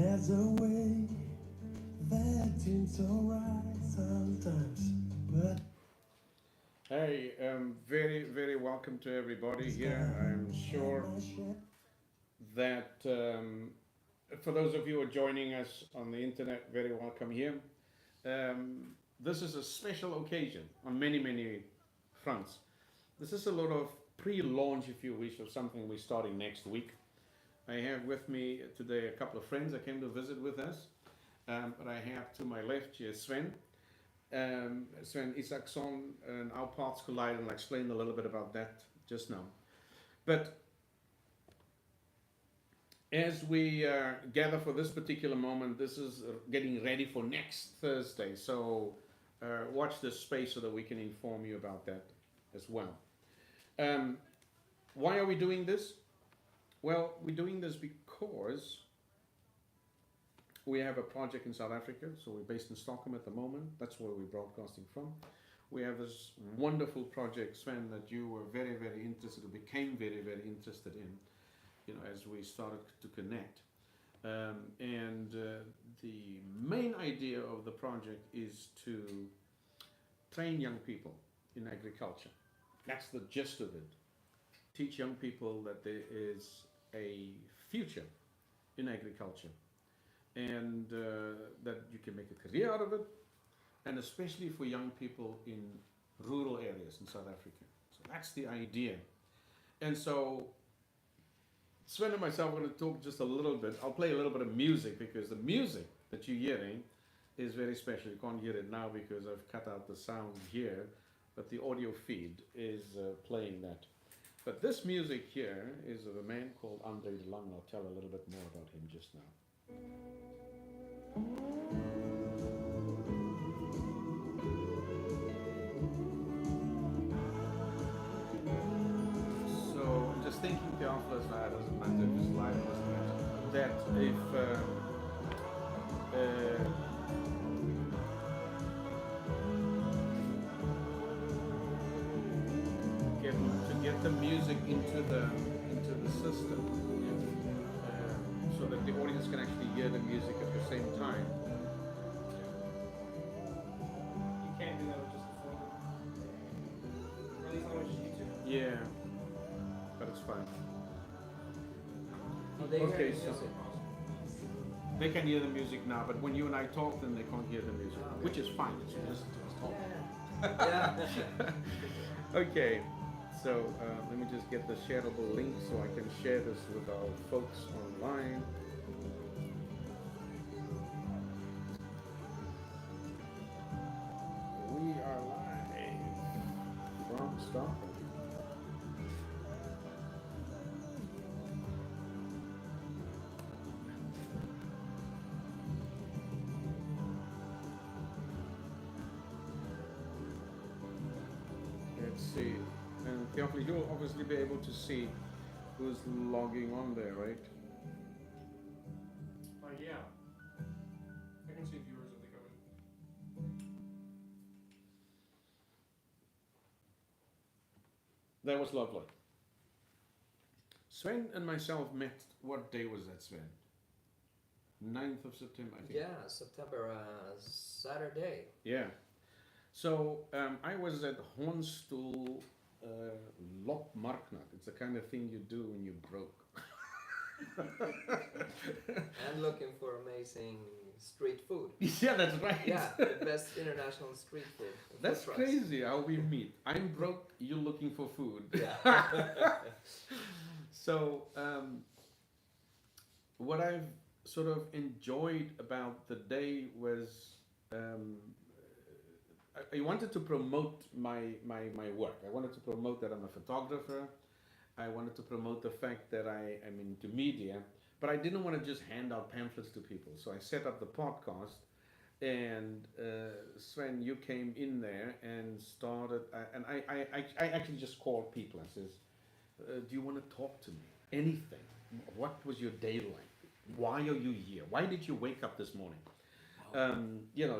There's a way that seems alright sometimes, but Hey, very, very welcome to everybody here. I'm sure that for those of you who are joining us on the internet, very welcome here. This is a special occasion on many, many fronts. This is a lot of pre launch, if you wish, of something we're starting next week. I have with me today a couple of friends that came to visit with us. But I have to my left here Sven. Sven Isaacson, and our paths collide, and I'll explain a little bit about that just now. But as we gather for this particular moment, this is getting ready for next Thursday. So watch this space so that we can inform you about that as well. Um, why are we doing this? Well, we're doing this because we have a project in South Africa. So we're based in Stockholm at the moment. That's where we're broadcasting from. We have this wonderful project, Sven, that you were very, very interested, or became very, very interested in, as we started to connect. And the main idea of the project is to train young people in agriculture. That's the gist of it. Teach young people that there is a future in agriculture, and that you can make a career out of it, and especially for young people in rural areas in South Africa. So that's the idea. And so Sven and myself are going to talk just a little bit. I'll play a little bit of music because the music that you're hearing is very special. You can't hear it now because I've cut out the sound here, but the audio feed is playing that. But this music here is of a man called Andre de Lange. I'll tell a little bit more about him just now. So I'm just thinking, Theophilus, it doesn't matter if it's live, it doesn't matter, that if get the music into the system, so that the audience can actually hear the music at the same time. You can't do that with just the phone. Or at least not with just YouTube. Yeah, but it's fine. Oh, they Okay, hear the so music. they can hear the music now, but when you and I talk, then they can't hear the music, Oh, okay. which is fine. It's just talk. Yeah. Okay, so let me just get the shareable link so I can share this with our folks online. We are live from Stockholm. Let's see. And Theophilus, you'll obviously be able to see who's logging on there, right? Yeah. I can see viewers if they come in. That was lovely. Sven and myself met, what day was that, Sven? 9th of September, I think. Yeah, September, Saturday. Yeah. So I was at Hornstoel Lopmarknad. It's the kind of thing you do when you're broke. And looking for amazing street food. Yeah, that's right. Yeah, the best international street food. and That's food trucks. crazy how we meet. I'm broke, you're looking for food. Yeah. So, what I've sort of enjoyed about the day was I wanted to promote my work. I wanted to promote that I'm a photographer. I wanted to promote the fact that I am into media, but I didn't want to just hand out pamphlets to people. So I set up the podcast, and Sven, you came in there and started, and I actually just called people and says, do you want to talk to me? Anything. What was your day like? Why are you here? Why did you wake up this morning?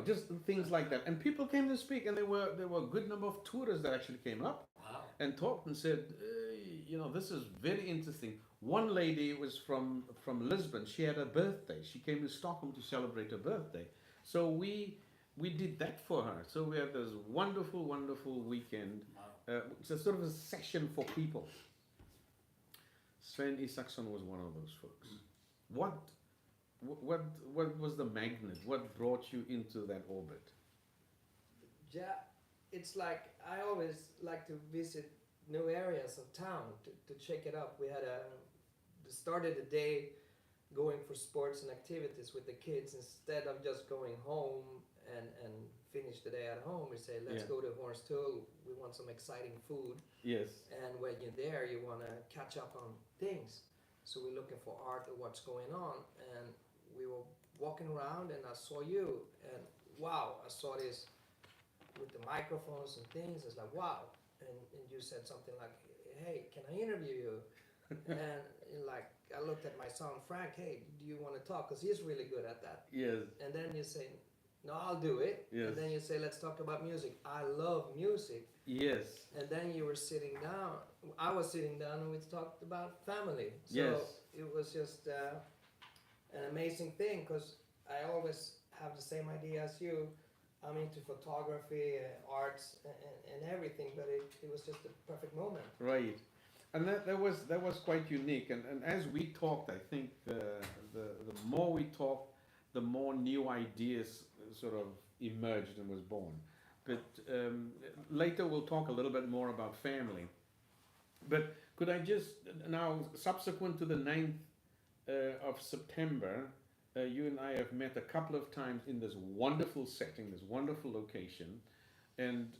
Just things like that. And people came to speak, and there were a good number of tourists that actually came up Wow. and talked and said, you know, this is very interesting. One lady was from Lisbon. She had a birthday. She came to Stockholm to celebrate her birthday. So we did that for her. So we had this wonderful, wonderful weekend. It's a sort of a session for people. Sven Isaksson was one of those folks. What what was the magnet? What brought you into that orbit? Yeah, it's like I always like to visit new areas of town to check it out. We had started the day going for sports and activities with the kids instead of just going home and finish the day at home. We say, let's Yeah. go to Hornstull. We want some exciting food. Yes. And when you're there, you want to catch up on things. So we're looking for art or what's going on. And we were walking around and I saw you. And wow, I saw this with the microphones and things. It's like, wow. And you said something like, hey, can I interview you? And like, I looked at my son, Frank, hey, do you want to talk? Because he's really good at that. Yes. And then you say, no, I'll do it. Yes. And then you say, let's talk about music. I love music. Yes. And then you were sitting down. I was sitting down and we talked about family. So Yes. it was just an amazing thing because I always have the same idea as you. I'm into photography, arts, and everything, but it was just a perfect moment. Right. And that was quite unique. And as we talked, I think the more we talked, the more new ideas sort of emerged and was born. But later we'll talk a little bit more about family. But could I just, now subsequent to the 9th of September, you and I have met a couple of times in this wonderful setting, this wonderful location. And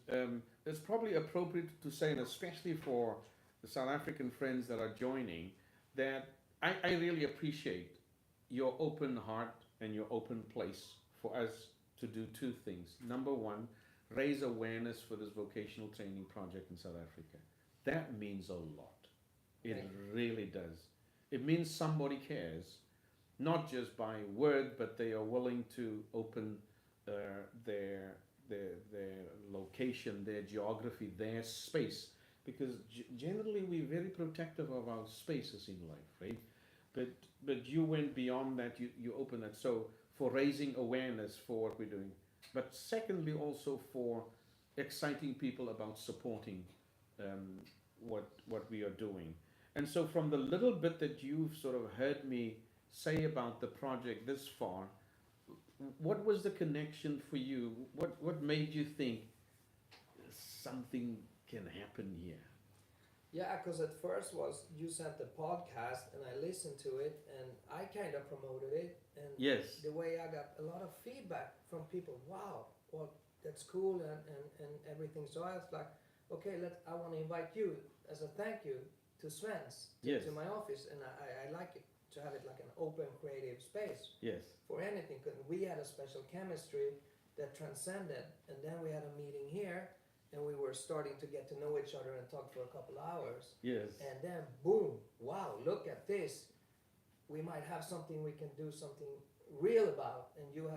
it's probably appropriate to say, and especially for the South African friends that are joining, that I really appreciate your open heart and your open place for us to do two things. Number one, raise awareness for this vocational training project in South Africa. That means a lot. It Right. really does. It means somebody cares, not just by word, but they are willing to open their location, their geography, their space. Because generally we're very protective of our spaces in life, right? But you went beyond that. You opened that. So for raising awareness for what we're doing, but secondly also for exciting people about supporting what we are doing. And so from the little bit that you've sort of heard me say about the project this far, what was the connection for you? What made you think something can happen here? Yeah, because at first was you sent the podcast and I listened to it and I kind of promoted it. And Yes. the way I got a lot of feedback from people, wow, well, that's cool and everything. So I was like, okay, I want to invite you as a thank you to Sven's, Yes. to my office. And I like it to have it like an open creative space Yes. for anything. Because we had a special chemistry that transcended. And then we had a meeting here and we were starting to get to know each other and talk for a couple hours. Yes. And then boom, wow, look at this. We might have something we can do something real about. And you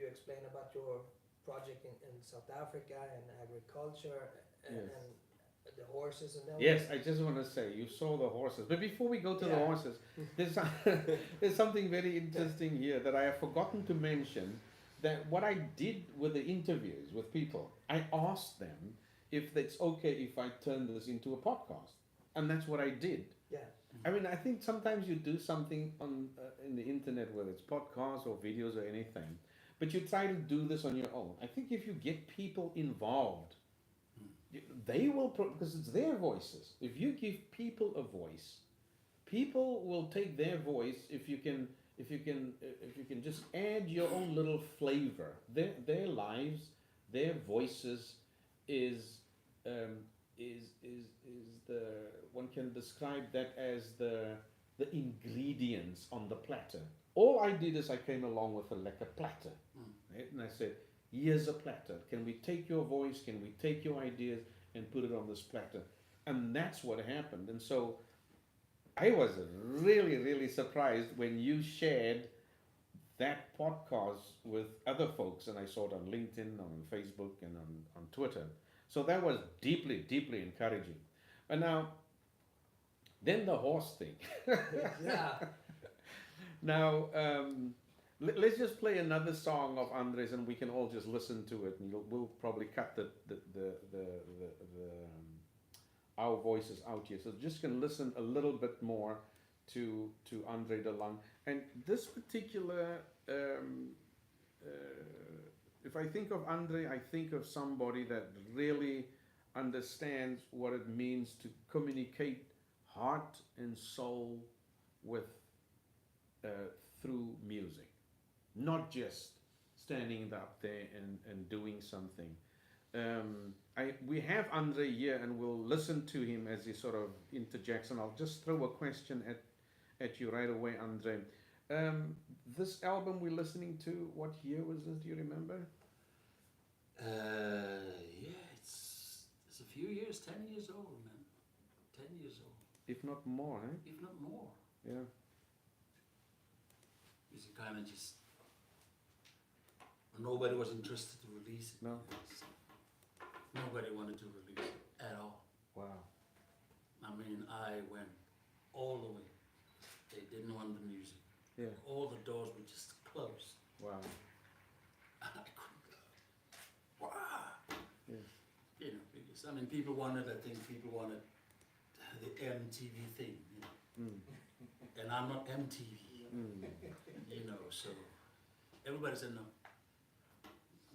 explained about your project in South Africa and agriculture and, Yes. and the horses and then Yes, I just want to say you saw the horses, but before we go to the Yeah. horses, there's there's something very interesting here that I have forgotten to mention. That what I did with the interviews with people, I asked them if it's okay if I turn this into a podcast, and that's what I did. Yeah. I mean, I think sometimes you do something on in the internet, whether it's podcasts or videos or anything, but you try to do this on your own. I think if you get people involved, they will, because it's their voices. If you give people a voice, people will take their voice. If you can just add your own little flavor, their lives, their voices is the, one can describe that as the ingredients on the platter. All I did is I came along with a lekker platter, right? And I said, here's a platter. Can we take your voice? Can we take your ideas and put it on this platter? And that's what happened. And so I was really, really surprised when you shared that podcast with other folks, and I saw it on LinkedIn, on Facebook, and on Twitter. So that was deeply, deeply encouraging. And now, Then the horse thing. Yeah. Now, let's just play another song of Andres, and we can all just listen to it, and we'll probably cut our voices out here. So just can listen a little bit more to Andre de Lang. And this particular, if I think of Andre, I think of somebody that really understands what it means to communicate heart and soul with through music, not just standing up there and doing something. We have Andre here, and we'll listen to him as he sort of interjects, and I'll just throw a question at you right away, Andre. This album we're listening to, what year was this? Do you remember? Yeah, it's a few years, 10 years old, man. 10 years old, If not more, eh? if not more. Yeah. It's kind of just, nobody was interested to release it. No. So nobody wanted to release it at all. Wow. I mean, I went all the way. They didn't want the music. Yeah. All the doors were just closed. Wow. I couldn't. Wow. Yeah. You know, because, I mean, people wanted the MTV thing, you know. Mm. And I'm not MTV, Mm. you know, so everybody said no.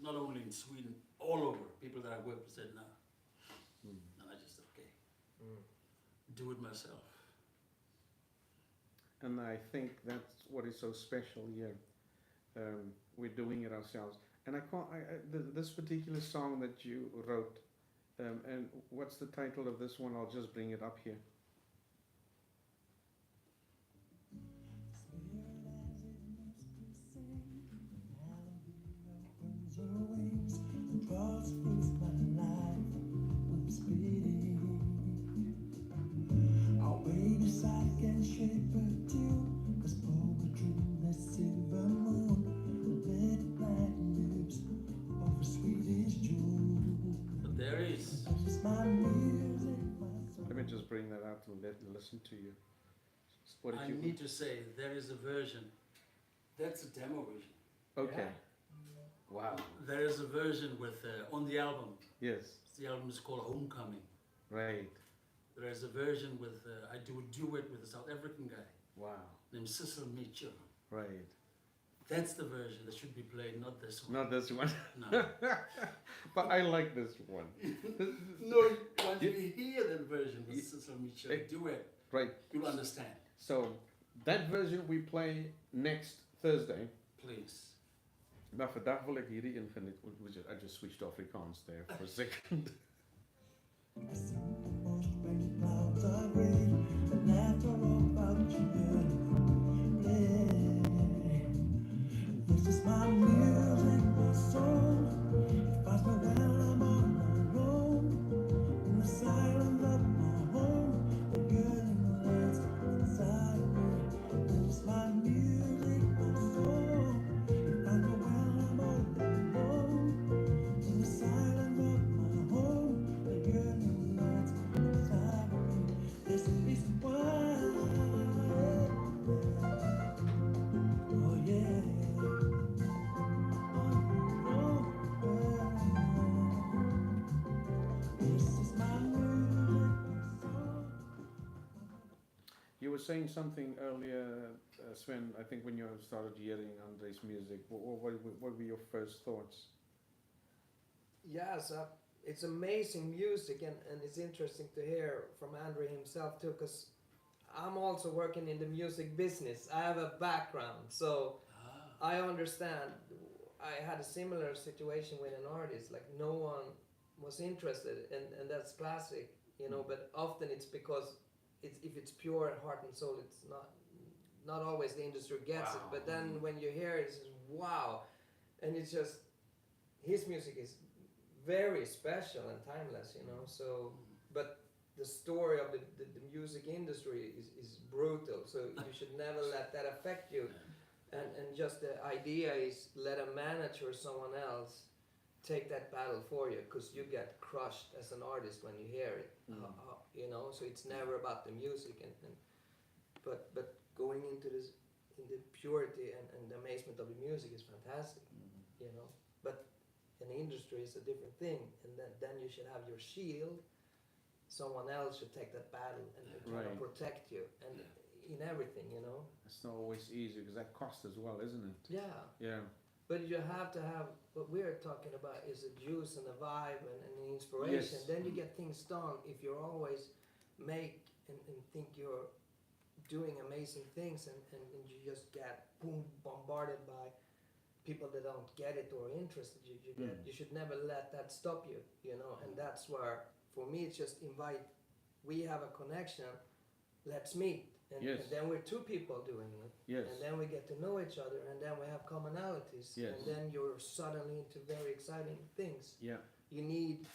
Not only in Sweden, all over, people that I worked with said no. Mm. And I just said, okay, Mm. do it myself. And I think that's what is so special here. We're doing it ourselves. And I can't. This particular song that you wrote, and what's the title of this one? I'll just bring it up here. But there is, Let me just bring that out and listen to you. What did I you? need to say, there is a version. That's a demo version. Okay. Wow. There is a version with, on the album, Yes. the album is called Homecoming. Right. There is a version with, I do a duet with a South African guy Wow. named Cecil Mitchell. Right. That's the version that should be played, not this one. Not this one. No. But I like this one. No, once we hear that version with Cecil Mitchell duet, Right. you'll understand. So that version we play next Thursday. Please. Maar vandaag wil ik hierdie een geniet. I just switched to Afrikaans there for a second. This is my music, my soul. It finds me when I'm all alone. In the silence of my home, the yearning lights inside of me. This is my music, my soul. It finds me when I'm all alone. In the silence of my home, the yearning lights inside of me. There's a piece of wine. Oh yeah. You were saying something earlier, Sven. I think when you started hearing Andre's music, what were your first thoughts? Yes, it's amazing music, and it's interesting to hear from Andre himself too, because I'm also working in the music business. I have a background, so I understand. I had a similar situation with an artist, like no one was interested, and that's classic, you know. But often it's because if it's pure heart and soul, it's not always the industry gets it. But then when you hear it, it's just, wow, and it's just his music is very special and timeless, you know. So, but the story of the music industry is brutal. So you should never let that affect you. And just the idea is let a manager or someone else take that battle for you, because you get crushed as an artist when you hear it. You know, so it's never about the music, but going into this in the purity and the amazement of the music is fantastic. You know, but in the industry is a different thing, and then you should have your shield. Someone else should take that battle and try to Right. protect you, and in everything, you know. It's not always easy because that costs as well, isn't it? Yeah. Yeah. But you have to have what we're talking about is a juice and a vibe and the inspiration. Yes. Then you get things done. If you're always make and think you're doing amazing things and you just get boom bombarded by people that don't get it or interested, you should never let that stop you, you know. And that's where for me it's just invite. We have a connection. Let's meet. And, Yes. and then we're two people doing it. Yes. And then we get to know each other, and then we have commonalities. Yes. And then you're suddenly into very exciting things. Yeah. You need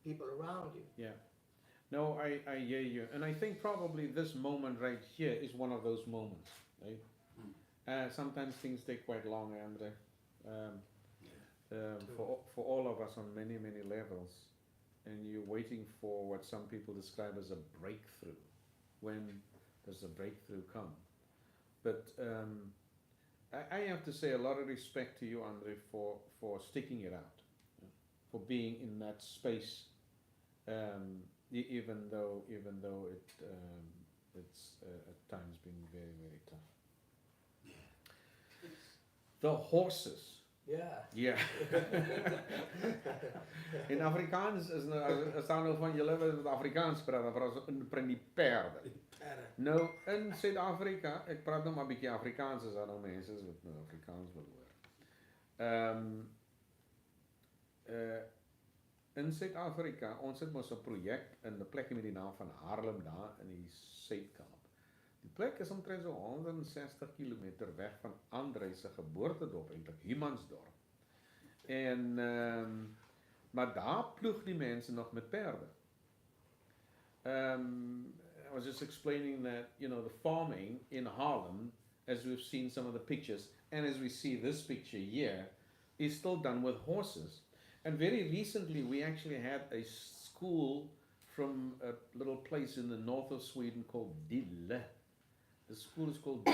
people around you. Yeah. No, I hear you. And I think probably this moment right here is one of those moments, right? Sometimes things take quite long, Andre. For all of us on many, many levels. And you're waiting for what some people describe as a breakthrough. When does the breakthrough come? But I have to say a lot of respect to you, Andre, for sticking it out, for being in that space, even though it's at times been very, very tough. The horses. Yeah. Ja. In Afrikaans is nou as daar nou van julle wat Afrikaans praat, dan praat ons in die perde. Nou in Suid-Afrika, ek praat nou maar 'n bietjie Afrikaans as daar nou mense is wat nou Afrikaans wil hoor. In Suid-Afrika, ons het mos 'n projek in 'n plek met die naam van Haarlem daar in die Suid-Kaap. Die plek is omtrent so 160 km weg van Andre se geboortedorp, eintlik Humansdorp. En maar daar ploeg die mense nog met perde. I was just explaining that, you know, the farming in Harlem, as we've seen some of the pictures, and as we see this picture here, is still done with horses. And very recently we actually had a school from a little place in the north of Sweden called Dille. The school is called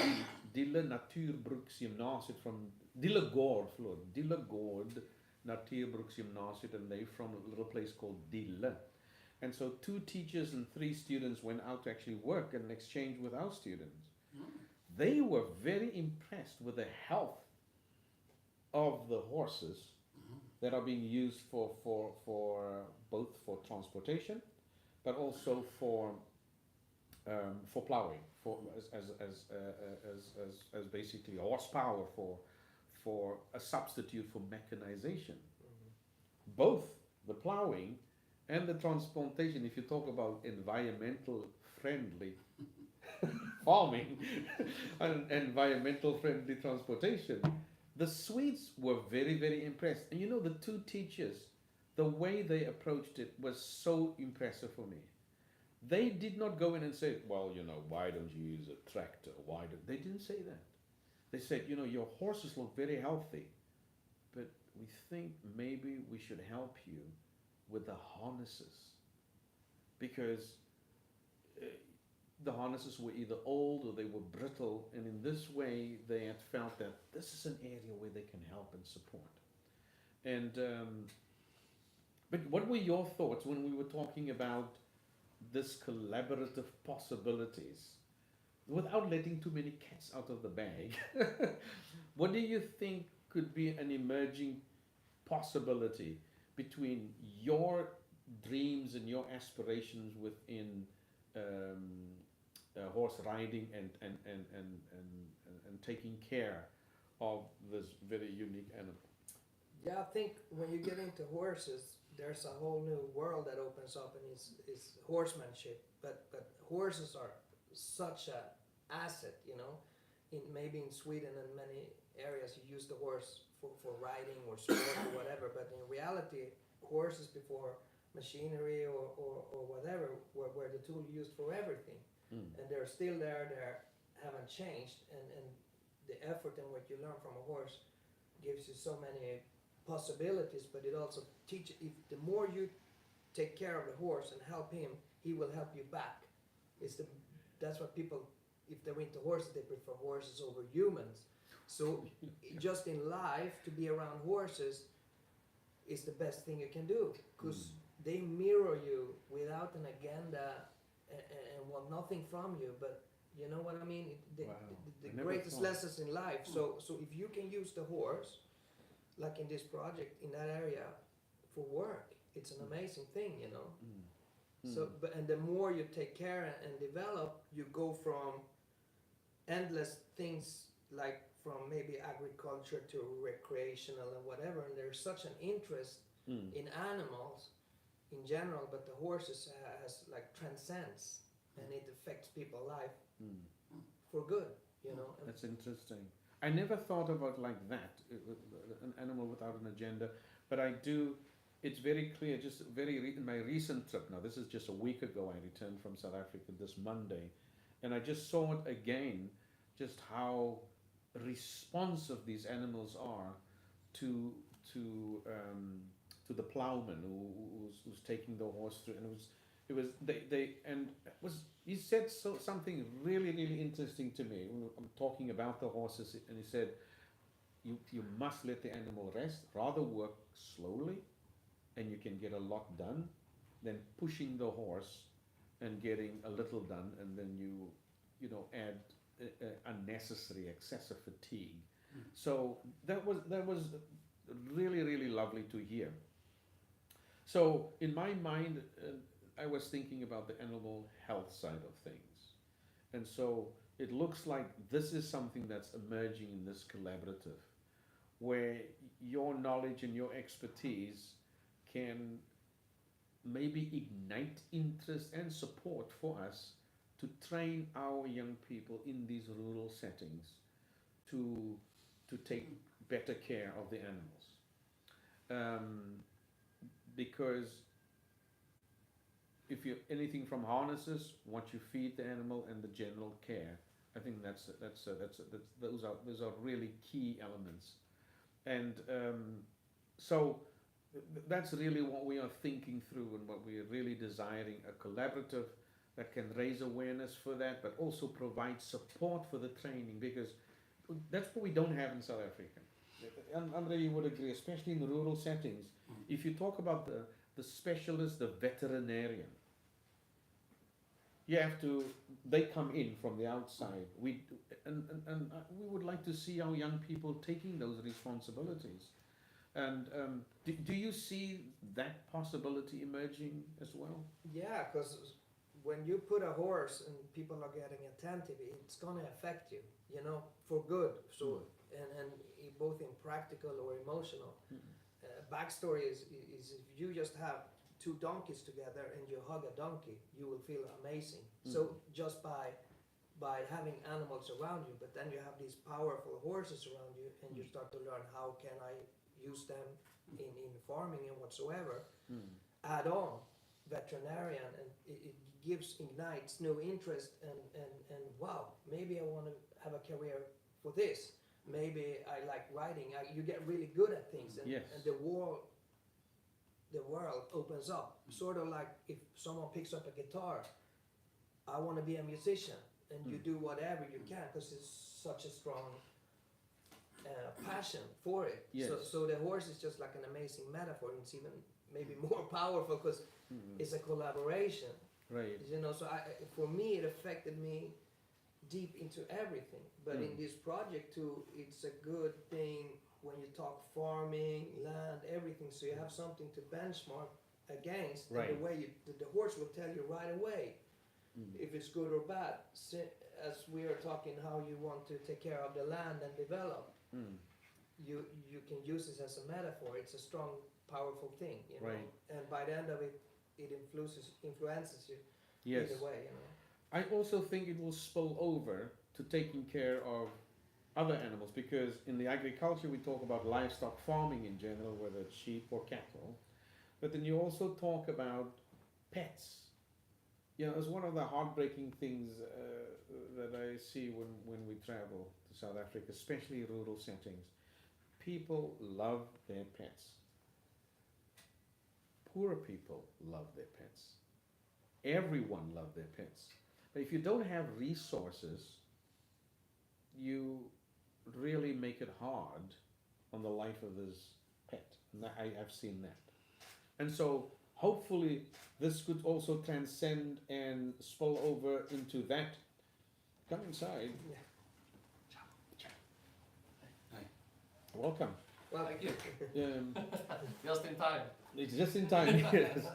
Dille Natuurbruksgymnasiet from Dillegård, Dillegård Natuurbruksgymnasiet, and they're from a little place called Dille. And so 2 teachers and 3 students went out to actually work and exchange with our students. They were very impressed with the health of the horses that are being used for both for transportation, but also for plowing, as basically horsepower for a substitute for mechanization. Both the plowing and the transplantation, if you talk about environmental friendly farming and environmental friendly transportation, the Swedes were very, very impressed. And you know, the 2 teachers, the way they approached it was so impressive for me. They did not go in and say, well, you know, why don't you use a tractor? They didn't say that. They said, you know, your horses look very healthy, but we think maybe we should help you with the harnesses, because the harnesses were either old or they were brittle, and in this way they had felt that this is an area where they can help and support. And but what were your thoughts when we were talking about this collaborative possibilities, without letting too many cats out of the bag? What do you think could be an emerging possibility between your dreams and your aspirations within horse riding and taking care of this very unique animal? Yeah, I think when you get into horses, there's a whole new world that opens up, and it's horsemanship. But horses are such an asset, you know. Maybe in Sweden and many areas you use the horse for riding or sport or whatever. But in reality, horses before machinery or whatever were the tool used for everything. And they're still there. They haven't changed, and the effort and what you learn from a horse gives you so many possibilities, but it also teaches. If the more you take care of the horse and help him, he will help you back. That's what people, if they're into horses, they prefer horses over humans. So just in life, to be around horses is the best thing you can do, because they mirror you without an agenda and want nothing from you, but you know what I mean? Wow. The I never greatest thought. lessons in life. So if you can use the horse, like in this project, in that area, for work, it's an amazing thing, you know? So, but and the more you take care and develop, you go from endless things, like from maybe agriculture to recreational and whatever, and there's such an interest in animals in general, but the horses has like transcends, and it affects people's life for good, you know. And That's interesting. I never thought about like that, an animal without an agenda, but I do. It's very clear. Just in my recent trip. Now, this is just a week ago. I returned from South Africa this Monday, and I just saw it again. Just how responsive these animals are to the plowman who's taking the horse through, and he said something really interesting to me. I'm talking about the horses, and he said, you must let the animal rest, rather work slowly, and you can get a lot done, than pushing the horse and getting a little done, and then you know add unnecessary excessive fatigue. So that was really lovely to hear. So in my mind, I was thinking about the animal health side of things, and so it looks like this is something that's emerging in this collaborative, where your knowledge and your expertise can maybe ignite interest and support for us to train our young people in these rural settings to take better care of the animals. Because if you anything from harnesses, what you feed the animal, and the general care, I think those are really key elements, and so that's really what we are thinking through, and what we are really desiring, a collaborative that can raise awareness for that, but also provide support for the training, because that's what we don't have in South Africa. And Andre, you would agree, especially in rural settings. If you talk about the specialist, the veterinarian, they come in from the outside. We would like to see our young people taking those responsibilities. And do you see that possibility emerging as well? yeah, because when you put a horse and people are getting attentive, it's gonna affect you, you know, for good. So and both in practical or emotional. Backstory is if you just have two donkeys together and you hug a donkey, you will feel amazing. So just by having animals around you, but then you have these powerful horses around you, and you start to learn, how can I use them in farming and whatsoever. Add on veterinarian, and it ignites new interest, and wow, maybe I want to have a career for this. Maybe I like writing. You get really good at things, and, Yes. and the world opens up. Sort of like if someone picks up a guitar, I want to be a musician, and you do whatever you can because it's such a strong passion for it. Yes. So the horse is just like an amazing metaphor. It's even maybe more powerful because it's a collaboration. Right. You know, so for me, it affected me deep into everything. But in this project too, it's a good thing when you talk farming, land, everything. So you have something to benchmark against. Right. And the way the horse will tell you right away if it's good or bad. As we are talking, how you want to take care of the land and develop, you can use this as a metaphor. It's a strong, powerful thing, you know. Right. And by the end of it, it influences you Yes. either way, you know. I also think it will spill over to taking care of other animals, because in the agriculture we talk about livestock farming in general, whether it's sheep or cattle, but then you also talk about pets. You know, it's one of the heartbreaking things that I see when we travel to South Africa, especially rural settings. people love their pets. Poor people love their pets. Everyone loves their pets. But if you don't have resources, you really make it hard on the life of this pet. And I've seen that. And so hopefully this could also transcend and spill over into that. Come inside. Hi. Welcome. Well, Thank you. Just in time. It's just in time, yes.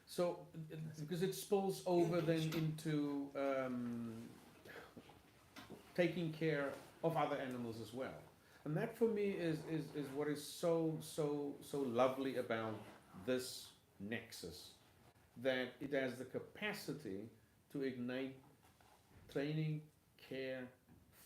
So, because it spills over then into taking care of other animals as well. And that for me is what is so lovely about this nexus, that it has the capacity to ignite training, care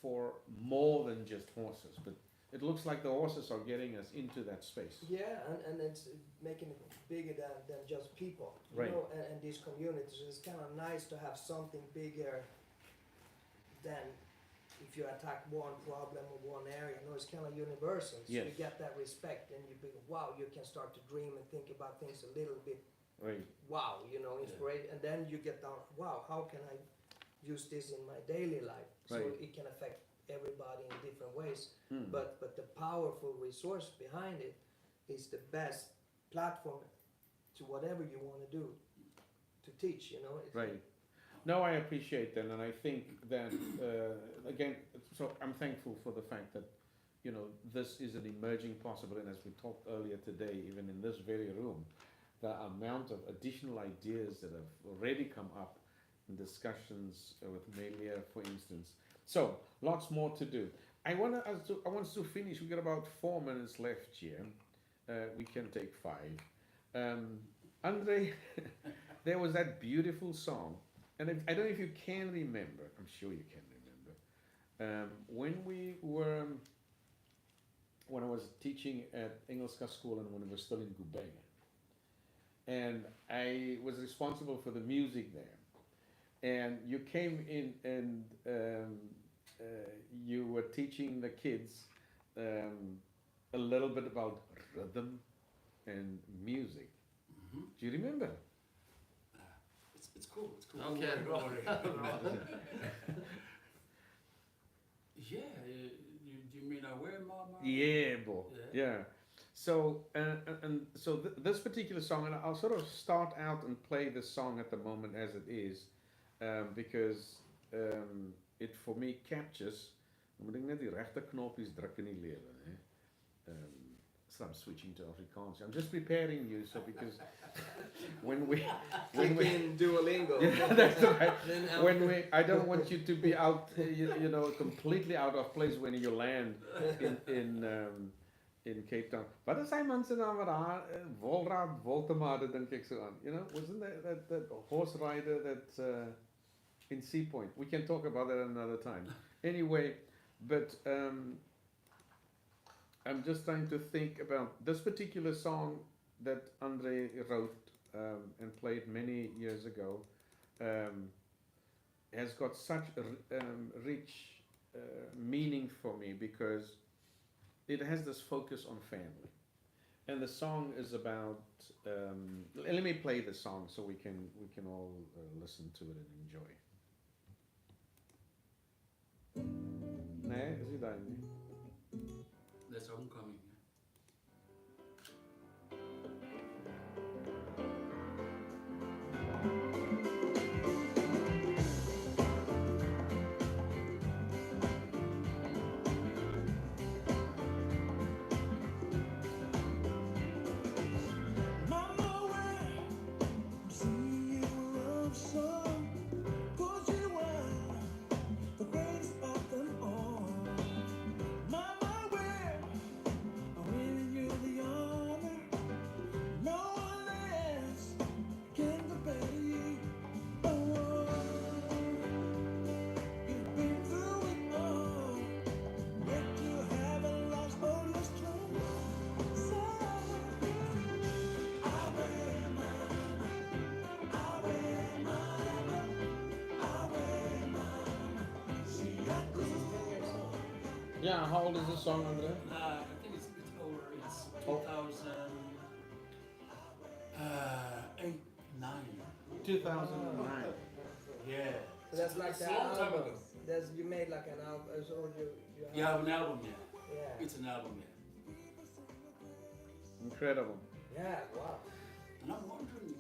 for more than just horses. But it looks like the horses are getting us into that space. yeah, and it's making it bigger than just people, you Right. know, and these communities. It's kind of nice to have something bigger than if you attack one problem or one area. You know, it's kind of universal. So Yes. you get that respect, and you think, wow, you can start to dream and think about things a little bit. Right. Wow, you know, inspiration, and then you get down. Wow, how can I use this in my daily life? So Right. it can affect everybody in different ways. Hmm. But the powerful resource behind it is the best platform to whatever you want to do, to teach. You know, it's Right. No, I appreciate that, and I think that again. So I'm thankful for the fact that this is an emerging possibility. And as we talked earlier today, even in this very room, the amount of additional ideas that have already come up in discussions with Melia, for instance. So lots more to do. I want us to finish. We got about 4 minutes left here. We can take 5. Andre, there was that beautiful song, and I don't know if you can remember. I'm sure you can remember. When I was teaching at Engelska School and when I was still in Gubei, and I was responsible for the music there. And you came in and you were teaching the kids a little bit about rhythm and music. Mm-hmm. Do you remember? It's cool. It's cool. Okay, Don't worry, right. don't worry. Yeah, you mean Aware Mama? Yeah, boy. Yeah. Yeah. So so this particular song, and I'll sort of start out and play this song at the moment as it is, because it for me captures. Moet ek net die regte knoppies druk in die lewe, hè. So I'm switching to Afrikaans. I'm just preparing you, so because when we in Duolingo. yeah, that's right. Then I don't want you to be out, completely out of place when you land in Cape Town. Wat is hy man se naam wat daar Wolraad Woltemade dink ek so aan. Wasn't that horse rider that in Sea Point? We can talk about that another time. Anyway, but I'm just trying to think about this particular song that Andre wrote and played many years ago. Has got such rich meaning for me because it has this focus on family, and the song is about. Let me play the song so we can all listen to it and enjoy. Nee, is he dying? There's homecoming. Mama, when I'm singing you a love song, 'cause you are the greatest of them all. Mama, when I'm giving you the honor, no one else can compare to you. Oh, you've been through it all, yet you haven't lost all your strength. So Yeah, how old is this song, Andre? 2008, 9. 2009. Yeah. So that's like It's the a long time album. ago. That's you made like an album, or you have. You have an album, yeah. Yeah. It's an album, yeah. Incredible. Yeah. Wow. And I'm wondering,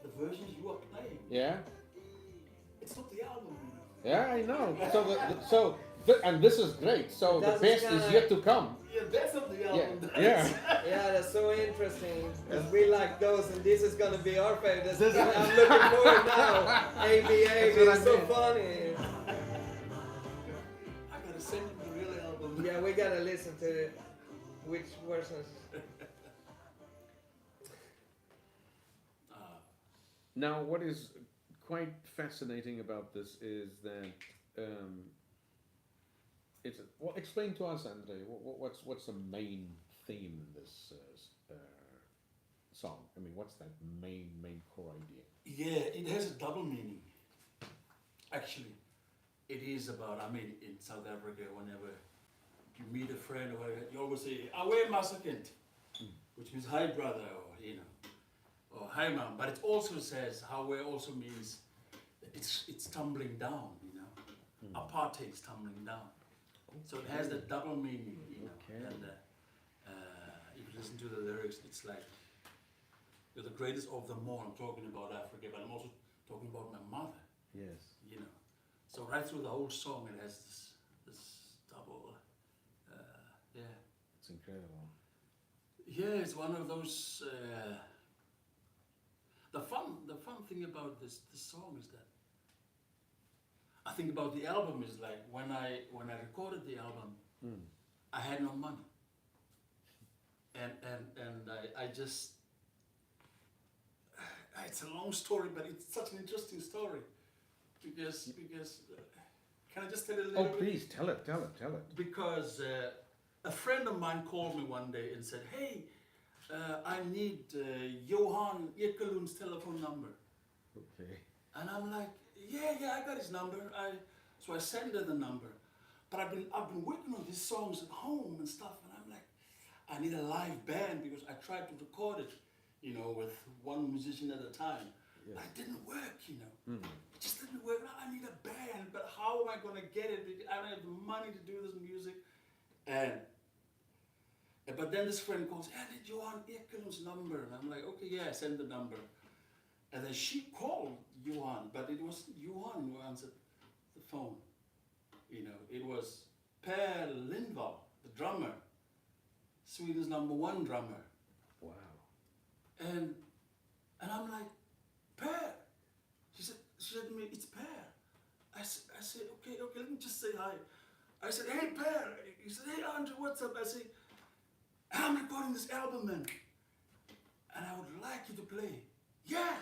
the versions you are playing, Yeah. it's not the album, you know. Yeah, I know. And this is great. So the That's best is kinda- yet to come. Yeah, that's not the Yeah. album. Yeah. Yeah, that's so interesting. Because we like those, and this is gonna be our favorite. This is- I'm looking forward now. ABA That's what I is so mean. funny. I gotta send you the real album. Yeah, we gotta listen to it. Which versions? Now, what is quite fascinating about this is that well. Explain to us, Andre. What's the main theme in this song? I mean, what's that main core idea? Yeah, it has a double meaning. Actually, it is about, I mean, in South Africa, whenever you meet a friend or whatever, you always say, "Awe masakent," which means "Hi, brother," or, you know, or "Hi, mom." But it also says, "Awe" also means that it's tumbling down, you know. Apartheid is tumbling down. So it has that double meaning, you know. Okay. And if you listen to the lyrics, it's like, "You're the greatest of them all." I'm talking about Africa, but I'm also talking about my mother, Yes. you know. So right through the whole song, it has this double, yeah. It's incredible. Yeah, it's one of those. The fun thing about this song is that I think about the album is like when I recorded the album, I had no money, and I just. It's a long story, but it's such an interesting story because can I just tell you a little Oh, bit? please tell it. Because a friend of mine called me one day and said, "Hey, I need Johan Ekelund's telephone number." Okay. And I'm like, yeah, I got his number. So I sent her the number. But I've been working on these songs at home and stuff, and I'm like, I need a live band because I tried to record it, you know, with one musician at a time. Yes. But it didn't work, you know. It just didn't work. I need a band, but how am I gonna get it? Because I don't have the money to do this music. But then this friend calls, "I need Johan Ekelund's number." And I'm like, "Okay, yeah, send the number." And then she called Johan, but it wasn't Johan who answered the phone. You know, it was Per Lindvall, the drummer, Sweden's #1 drummer. Wow. And I'm like, "Per." She said to me, "It's Per." I said, okay, let me just say hi. I said, "Hey, Per." He said, "Hey, Andre, what's up?" I said, "I'm recording this album, man, and I would like you to play." "Yeah."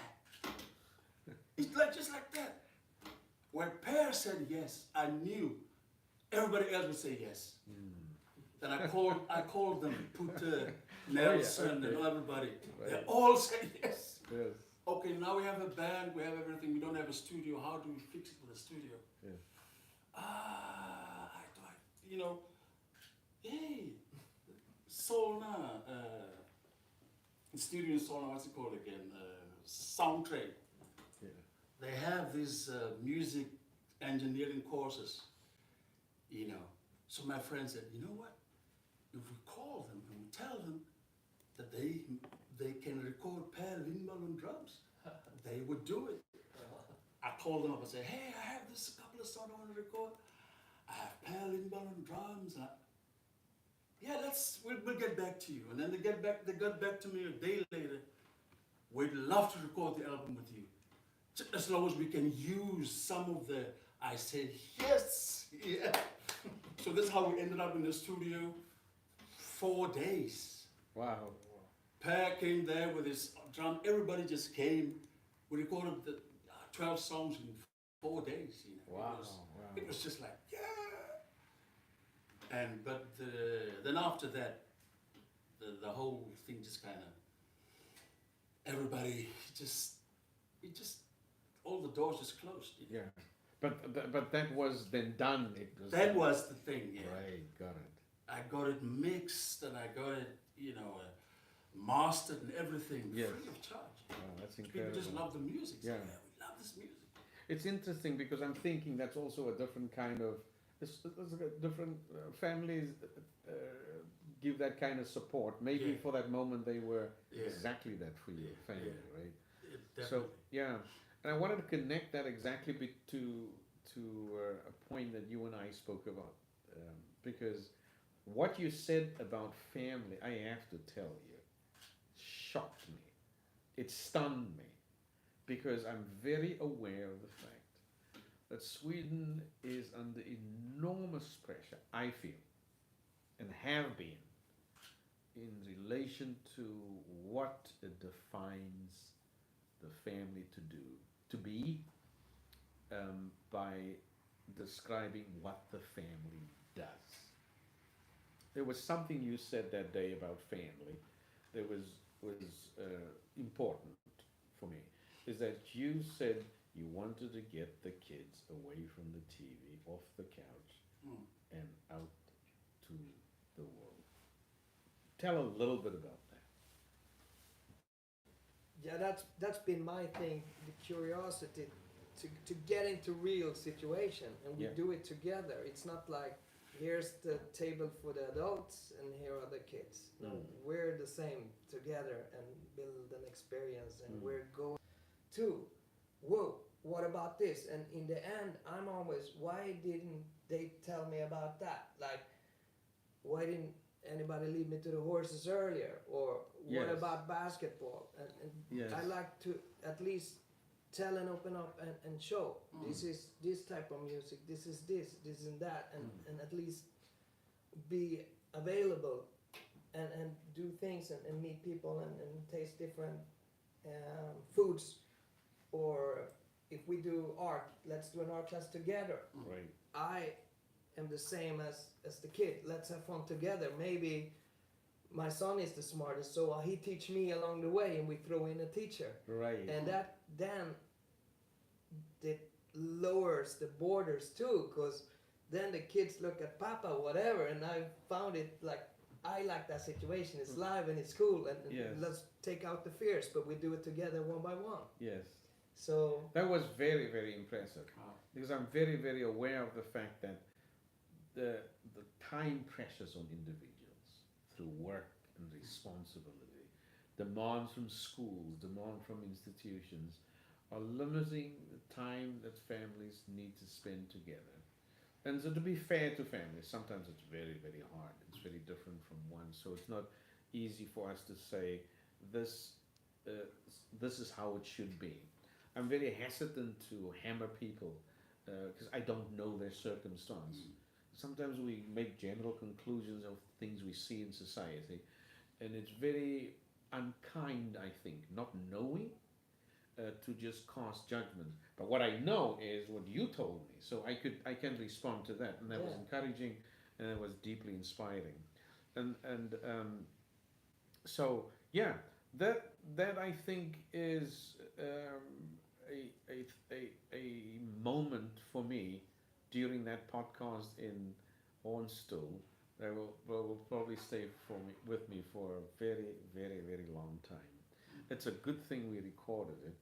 It's like just like that. When Per said yes, I knew everybody else would say yes. Then I called them, put Nelson okay. and everybody. They Right. all said yes. Yes. Okay, now we have a band, we have everything. We don't have a studio. How do we fix it with a studio? Yes. You know, hey, Solna, studio in Solna, what's it called again? Soundtrack. Yeah. They have these music engineering courses, you know. So my friend said, "You know what? If we call them and we tell them that they can record Per Lindvall on drums, they would do it." I called them up and said, "Hey, I have this couple of songs I want to record. I have Per Lindvall on drums." We'll get back to you. And then they got back to me a day later. "We'd love to record the album with you, as long as we can use some of the." I said, "Yes, yeah." So that's how we ended up in the studio. 4 days. Wow. Per came there with his drum. Everybody just came. We recorded the 12 songs in 4 days. You know. Wow. It was just like, yeah. But then after that, the whole thing just kind of, everybody all the doors just closed. You know. Yeah. But that was then done. It was. That was the thing, yeah. Right. Got it. I got it mixed and I got it, mastered and everything Yes. free of charge. Oh, that's People incredible. just love the music. Say, Yeah. yeah, we love this music. It's interesting because I'm thinking that's also a different kind of. It's a different families give that kind of support. Maybe Yeah. for that moment they were Yeah. exactly that for your Yeah, family, yeah. right? Definitely. So yeah, and I wanted to connect that exactly to a point that you and I spoke about, because what you said about family, I have to tell you, shocked me. It stunned me because I'm very aware of the fact that Sweden is under enormous pressure, I feel, and have been, in relation to what defines the family to be, by describing what the family does. There was something you said that day about family that was important for me. Is that you said you wanted to get the kids away from the TV, off the couch, Mm. and out to the world. Tell a little bit about that. Yeah, that's been my thing, the curiosity to get into real situation, and we Yeah. do it together. It's not like here's the table for the adults and here are the kids. No, Mm. we're the same together and build an experience, and Mm. we're going to, whoa, what about this? And in the end, I'm always, why didn't they tell me about that? Like, why didn't anybody lead me to the horses earlier? Or what Yes. about basketball? And Yes. I like to at least tell and open up and show this is this type of music, this is this and that, and at least be available and do things and meet people and taste different foods. Or if we do art, let's do an art class together. Right. I am the same as the kid. Let's have fun together. Maybe my son is the smartest, so he teach me along the way, and we throw in a teacher, Right. and that then it lowers the borders too, because then the kids look at Papa, whatever, and I found it like I like that situation. It's live and it's cool, and Yes. let's take out the fears, but we do it together one by one. Yes. So That was very, very impressive. Wow. Because I'm very, very aware of the fact that the time pressures on individuals through work and responsibility, demands from schools, demand from institutions, are limiting the time that families need to spend together. And so, to be fair to families, sometimes it's very, very hard. It's very different from one. So it's not easy for us to say this. This is how it should be. I'm very hesitant to hammer people because I don't know their circumstance. Sometimes we make general conclusions of things we see in society, and it's very unkind, I think, not knowing to just cast judgment. But what I know is what you told me, so I can respond to that, and that was Yeah. encouraging, and it was deeply inspiring, and so yeah, that I think is a moment for me during that podcast in Ornstow that will probably stay with me for a very, very, very long time. It's a good thing we recorded it,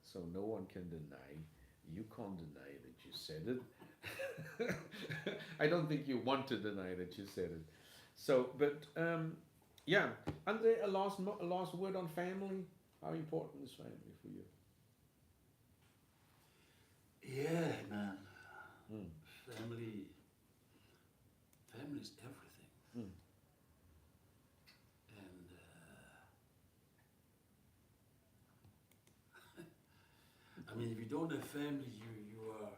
so no one can deny. You can't deny that you said it. I don't think you want to deny that you said it. So, but yeah, Andre, a last word on family. How important is family for you? Yeah, man. Mm. Family's everything. Mm. And I mean, if you don't have family, you're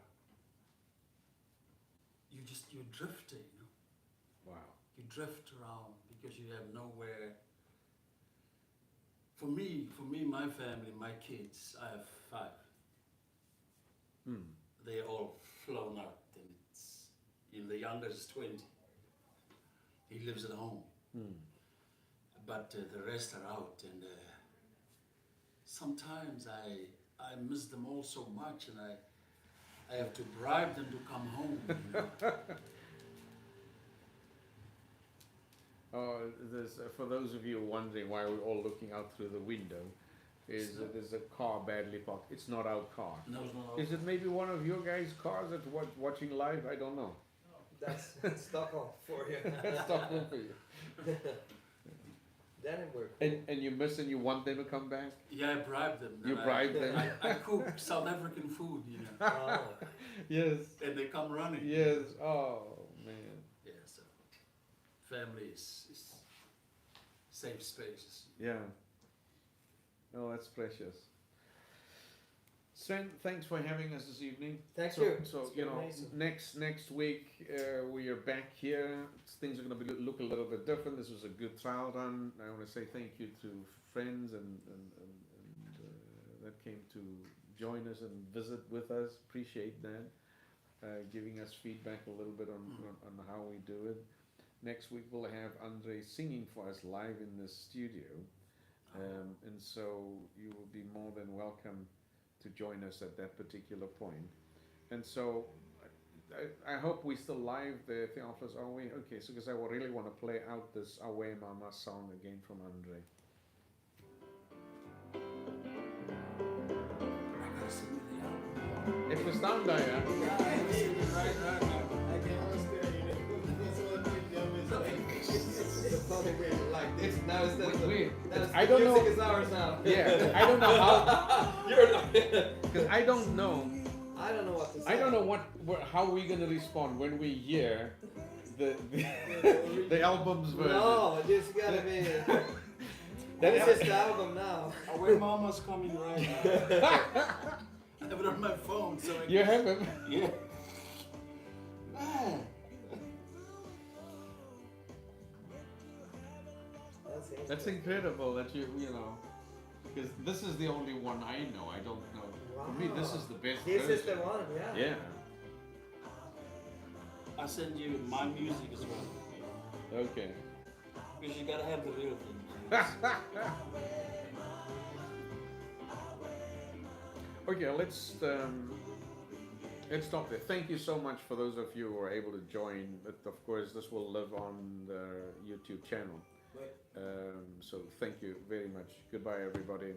drifting. You know? Wow. You drift around because you have nowhere. For me, my family, my kids, I have 5. Mm. They're all flown out, and the youngest is 20. He lives at home, Mm. but the rest are out, and sometimes I miss them all so much, and I have to bribe them to come home. You know? For those of you wondering why we're all looking out through the window, is that there's a car badly parked. It's not our car. No, it's not. Is it maybe one of your guys' cars that's watching live? I don't know. That's Stockholm for you. That's Stockholm for you. Then it worked. Cool. And you miss and you want them to come back? Yeah, I bribed them. You And bribed them? I cook South African food, you know, Oh, Yes. and they come running. Yes. Oh, man. Yeah, so family is safe spaces. Yeah. Oh, that's precious. Sven, thanks for having us this evening. thank So, you. so It's you been know, amazing. next week we are back here. Things are going to look a little bit different. This was a good trial run. I want to say thank you to friends and that came to join us and visit with us. Appreciate that. Giving us feedback a little bit on how we do it. Next week we'll have Andre singing for us live in the studio, and so you will be more than welcome to join us at that particular point. And so I hope we're still live there, Theophilus, are we? Okay, so because I would really want to play out this Away Mama song again from Andre. I gotta send you the album. If we stand there, Yeah, I gotta send it right now. I can't understand you. That's what The public really like this. Now it's I don't music know. is ours now. Yeah, I don't know how, You're not. because I don't know. I don't know what to say. I don't know how we're gonna respond when we hear the the album's version. No, this gotta be. That This al- is the album now. Away Mama's coming right now. I have it on my phone, so I You have it. Yeah. Man. That's incredible that you know, because this is the only one I know. I don't know. For me, this is the best This version. is the one, yeah. Yeah. I send you my music as well. Okay. Because you gotta have the real thing. Okay, let's stop there. Thank you so much for those of you who are able to join. But of course, this will live on the YouTube channel. So thank you very much. Goodbye, everybody.